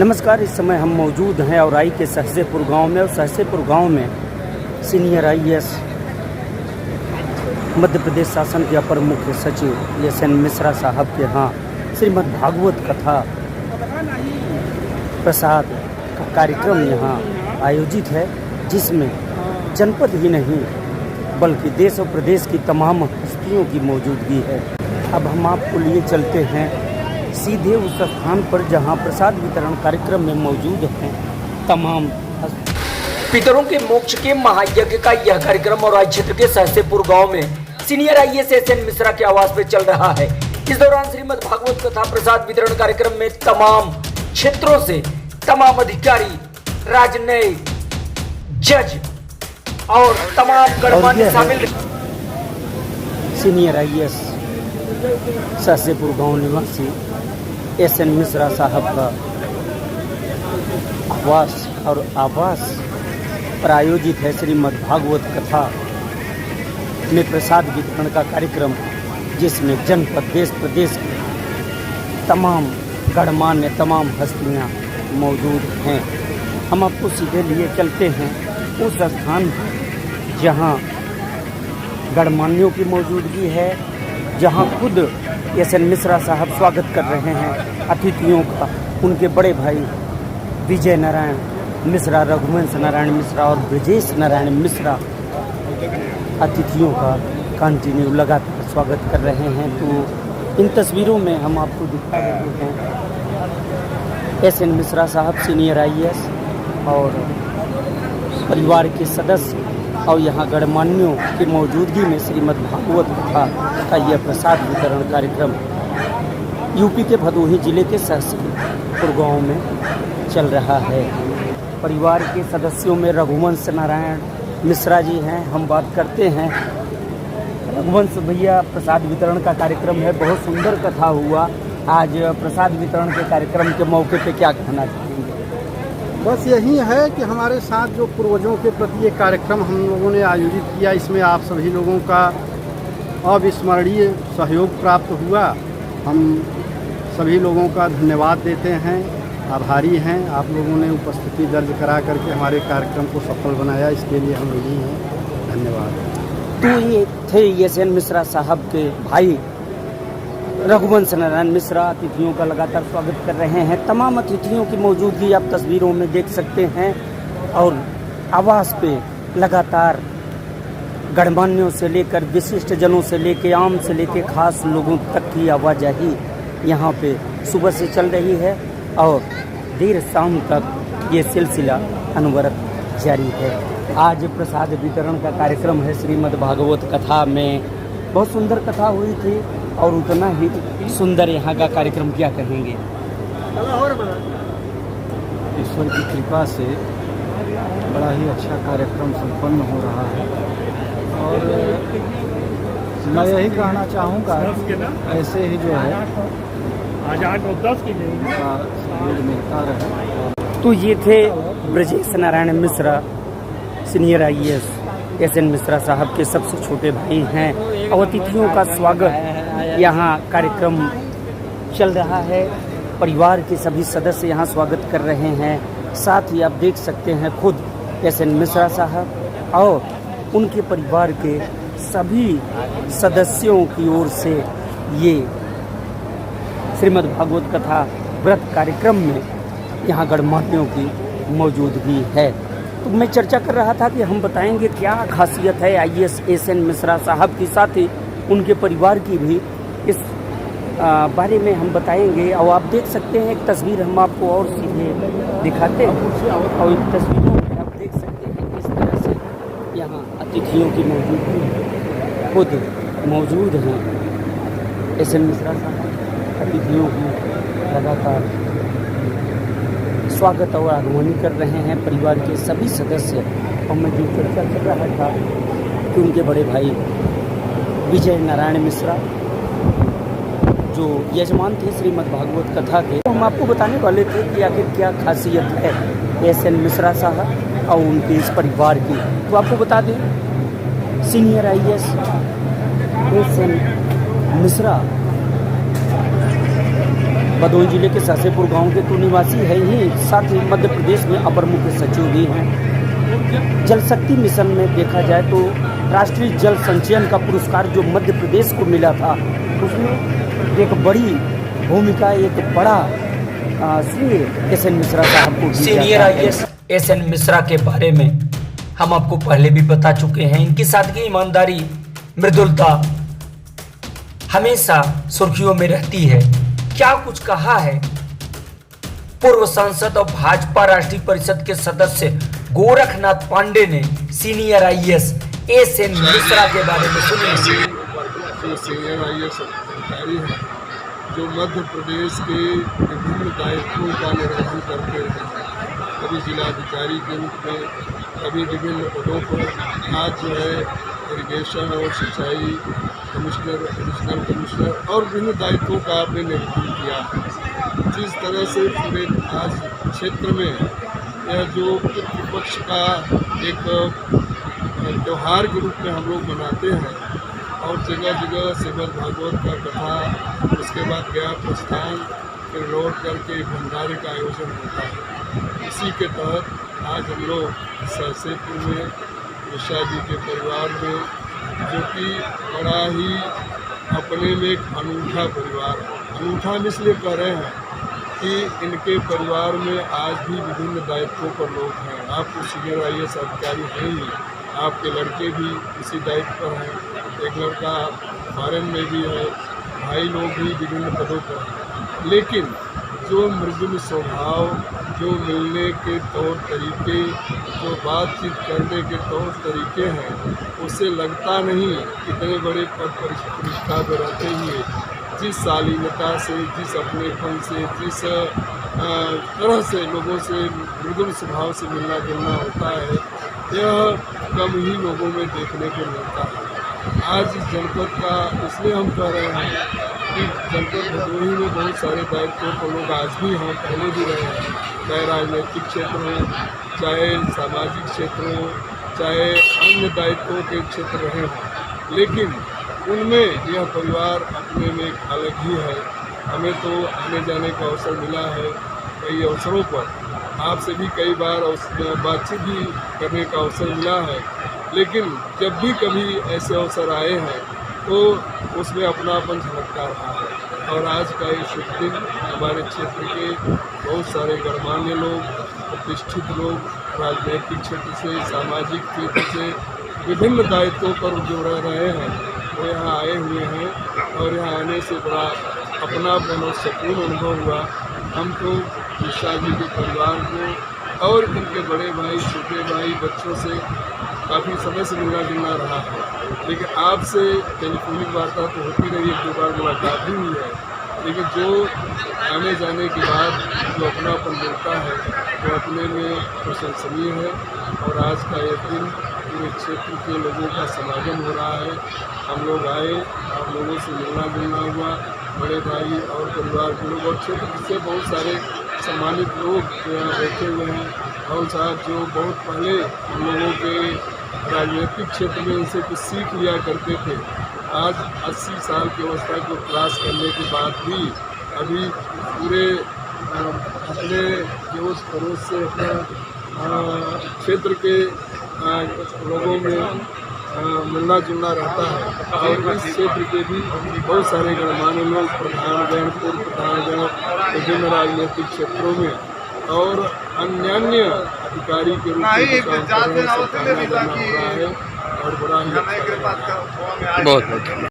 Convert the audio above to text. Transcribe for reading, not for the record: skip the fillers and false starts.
नमस्कार। इस समय हम मौजूद हैं औराई के सहसेपुर गांव में, और सहसेपुर गांव में सीनियर आईएएस मध्य प्रदेश शासन के अपर मुख्य सचिव एस.एन. मिश्रा साहब के यहाँ श्रीमद् भागवत कथा प्रसाद का कार्यक्रम यहाँ आयोजित है, जिसमें जनपद ही नहीं बल्कि देश और प्रदेश की तमाम हस्तियों की मौजूदगी है। अब हम आपको लिए चलते हैं सीधे उस स्थान पर जहां प्रसाद वितरण कार्यक्रम में मौजूद हैं तमाम पितरों के मोक्ष के महायज्ञ का यह कार्यक्रम और क्षेत्र के सहसेपुर गांव में सीनियर आईएएस एस.एन. मिश्रा के आवास पे चल रहा है। इस दौरान श्रीमद् भागवत कथा प्रसाद वितरण कार्यक्रम में तमाम क्षेत्रों से तमाम अधिकारी, राजनयिक, जज और तमाम गणमान्य शामिल। सीनियर आईएएस सहसेपुर गांव निवासी एस.एन. मिश्रा साहब का आवास और आवास पर आयोजित है श्रीमद् भागवत कथा में प्रसाद वितरण का कार्यक्रम, जिसमें जनपद, देश प्रदेश के तमाम गणमान्य, तमाम हस्तियां मौजूद हैं। हम आपको सीधे लिए चलते हैं उस स्थान पर जहां गणमान्यों की मौजूदगी है, जहां खुद एस.एन. मिश्रा साहब स्वागत कर रहे हैं अतिथियों का। उनके बड़े भाई विजय नारायण मिश्रा, रघुवंश नारायण मिश्रा और ब्रजेश नारायण मिश्रा अतिथियों का कंटिन्यू लगातार स्वागत कर रहे हैं। तो इन तस्वीरों में हम आपको दिखा रहे हैं एस.एन. मिश्रा साहब सीनियर आईएएस और परिवार के सदस्य और यहाँ गणमान्यों की मौजूदगी में श्रीमद् भागवत कथा का यह प्रसाद वितरण कार्यक्रम यूपी के भदोही जिले के सहसेपुर गांव में चल रहा है। परिवार के सदस्यों में रघुवंश नारायण मिश्रा जी हैं। हम बात करते हैं रघुवंश भैया, प्रसाद वितरण का कार्यक्रम है, बहुत सुंदर कथा हुआ। आज प्रसाद वितरण के कार्यक्रम के मौके पे क्या कहना चाहेंगे? बस यही है कि हमारे साथ जो पूर्वजों के प्रति एक कार्यक्रम हम लोगों ने आयोजित किया, इसमें आप सभी लोगों का अविस्मरणीय सहयोग प्राप्त हुआ। हम सभी लोगों का धन्यवाद देते हैं, आभारी हैं। आप लोगों ने उपस्थिति दर्ज करा करके हमारे कार्यक्रम को सफल बनाया, इसके लिए हम यही हैं। धन्यवाद। तो ये थे एस.एन. मिश्रा साहब के भाई रघुवंश नारायण मिश्रा अतिथियों का लगातार स्वागत कर रहे हैं। तमाम अतिथियों की मौजूदगी आप तस्वीरों में देख सकते हैं, और आवास पे लगातार गणमान्यों से लेकर विशिष्ट जनों से लेकर आम से लेकर खास लोगों तक की आवाजाही यहाँ पे सुबह से चल रही है और देर शाम तक ये सिलसिला अनवरत जारी है। आज प्रसाद वितरण का कार्यक्रम है श्रीमद् भागवत कथा में। बहुत सुंदर कथा हुई थी और उतना ही सुंदर यहाँ का कार्यक्रम क्या कहेंगे? ईश्वर की कृपा से बड़ा ही अच्छा कार्यक्रम संपन्न हो रहा है, और मैं यही कहना चाहूँगा ऐसे ही जो है सहयोग मिलता रहे। तो ये थे Brajesh Narayan Mishra senior IAS SN. Mishra साहब के सबसे छोटे भाई हैं, और अतिथियों का स्वागत यहाँ कार्यक्रम चल रहा है। परिवार के सभी सदस्य यहाँ स्वागत कर रहे हैं। साथ ही आप देख सकते हैं खुद एस.एन. मिश्रा साहब और उनके परिवार के सभी सदस्यों की ओर से ये श्रीमद् भागवत कथा व्रत कार्यक्रम में यहाँ गणमान्यों की मौजूदगी है। तो मैं चर्चा कर रहा था कि हम बताएंगे क्या खासियत है आईएएस एस.एन. मिश्रा साहब की, साथ ही उनके परिवार की भी इस बारे में हम बताएंगे। और आप देख सकते हैं एक तस्वीर हम आपको और सीधे दिखाते हैं, और इन तस्वीरों में आप देख सकते हैं किस तरह से यहाँ अतिथियों की मौजूदगी खुद मौजूद हैं। एस.एन. मिश्रा साहब अतिथियों की लगातार स्वागत और आगमनी कर रहे हैं, परिवार के सभी सदस्य। और मैं जो चर्चा कर रहा था कि उनके बड़े भाई विजय नारायण मिश्रा जो यजमान थे श्रीमद् भागवत कथा के, तो हम आपको बताने वाले थे कि आखिर क्या खासियत है एस.एन. मिश्रा साहब और उनके इस परिवार की। तो आपको बता दें senior IAS SN. Mishra Bhadohi जिले के सहसेपुर गांव के तो निवासी है ही, साथ ही मध्य प्रदेश में अपर मुख्य सचिव भी हैं। जल शक्ति मिशन में देखा जाए तो राष्ट्रीय जल संचयन का पुरस्कार जो मध्य प्रदेश को मिला था, उसमें एक बड़ी भूमिका, एक बड़ा श्री एस एन मिश्रा साहब को senior IAS S N Mishra के बारे में हम आपको पहले भी बता चुके हैं। इनकी सादगी, ईमानदारी, मृदुलता हमेशा सुर्खियों में रहती है। क्या कुछ कहा है पूर्व सांसद और भाजपा राष्ट्रीय परिषद के सदस्य गोरखनाथ पांडे ने senior IAS S N Mishra के बारे में सुनिए। जो सीनियर IAS अधिकारी हैं, जो मध्य प्रदेश के विभिन्न दायित्वों का निर्वहन करते रहे हैं, कभी जिलाधिकारी के रूप में, कभी विभिन्न पदों पर। आज जो है इरिगेशन और सिंचाई कमिश्नर, एडिशनल कमिश्नर और विभिन्न दायित्वों का आपने निर्वहन किया है। जिस तरह से पूरे आज क्षेत्र में यह जो पितृपक्ष का एक त्यौहार के रूप में हम लोग मनाते हैं और जगह जगह श्रीमद् भागवत का कथा, उसके बाद गया प्रस्थान, फिर लौट करके भंडारे का आयोजन होता है। इसी के तहत आज हम लोग सहसेपुर में मिश्रा जी के परिवार में, जो कि बड़ा ही अपने में एक अनूठा परिवार है। अनूठा हम इसलिए कह रहे हैं कि इनके परिवार में आज भी विभिन्न दायित्वों पर लोग हैं। आप तो सीनियर IAS अधिकारी हैं ही, आपके लड़के भी इसी दायित्व पर हैं, एक लड़का फॉरेन में भी है, भाई लोग भी विभिन्न पदों पर हैं। लेकिन जो मृदुल स्वभाव, जो मिलने के तौर तरीके, जो बातचीत करने के तौर तरीके हैं, उससे लगता नहीं इतने बड़े पद प्रतिष्ठा पर रहते हुए जिस शालीनता से, जिस अपनेपन से, जिस तरह से लोगों से मृदुल स्वभाव से मिलना जुलना होता है, यह कम ही लोगों में देखने को मिलता है। आज इस जनपद का इसलिए हम कह रहे हैं कि जनपद भदोही में बहुत सारे दायित्वों को लोग आज भी हैं, पहले भी रहे हैं, चाहे राजनीतिक क्षेत्र हो, चाहे सामाजिक क्षेत्र हो, चाहे अन्य दायित्वों के क्षेत्र रहे हों, लेकिन उनमें यह परिवार अपने में एक अलग ही है। हमें तो आने जाने का अवसर मिला है कई अवसरों पर, आपसे भी कई बार बातचीत भी करने का अवसर मिला है, लेकिन जब भी कभी ऐसे अवसर आए हैं तो उसमें अपनापन झलकता रहा है। और आज का ये शुभ दिन हमारे क्षेत्र के बहुत सारे गणमान्य लोग, प्रतिष्ठित लोग, राजनीतिक क्षेत्र से, सामाजिक क्षेत्र से विभिन्न दायित्वों पर जो रह रहे हैं, वो यहाँ आए हुए हैं और यहाँ आने से बड़ा अपनापन और सुकून अनुभव हुआ। हम तो मिश्रा जी के परिवार को और इनके बड़े भाई, छोटे भाई, बच्चों से काफ़ी समय से मिलना जुलना रहा है, लेकिन आपसे टेलीफोनिक वार्ता तो होती रही, एक दो बार मुलाकात भी हुई है, लेकिन जो आने जाने के बाद जो अपनापन मिलता है वो अपने में प्रशंसनीय है। और आज का ये दिन पूरे क्षेत्र के लोगों का समागम हो रहा है। हम लोग आए, आप लोगों से मिलना जुलना हुआ, बड़े भाई और परिवार के लोग और क्षेत्र से बहुत सारे सम्मानित लोग जो यहाँ बैठे हुए हैं। और साहब जो बहुत पहले हम लोगों के राजनीतिक क्षेत्र में इनसे कुछ सीख लिया करते थे, आज 80 साल की अवस्था को क्रॉस करने के बाद भी अभी पूरे अपने जोश खरोश से अपना क्षेत्र के लोगों में मिलना जुलना रहता है। और इस क्षेत्र के भी बहुत सारे गणमान्य लोग, प्रधानगण, पूर्व प्रधानगण, विभिन्न राजनीतिक क्षेत्रों में और अन्य अधिकारी के रूप में काम कर रहे हैं, और बड़ा ही अच्छा लग रहा है।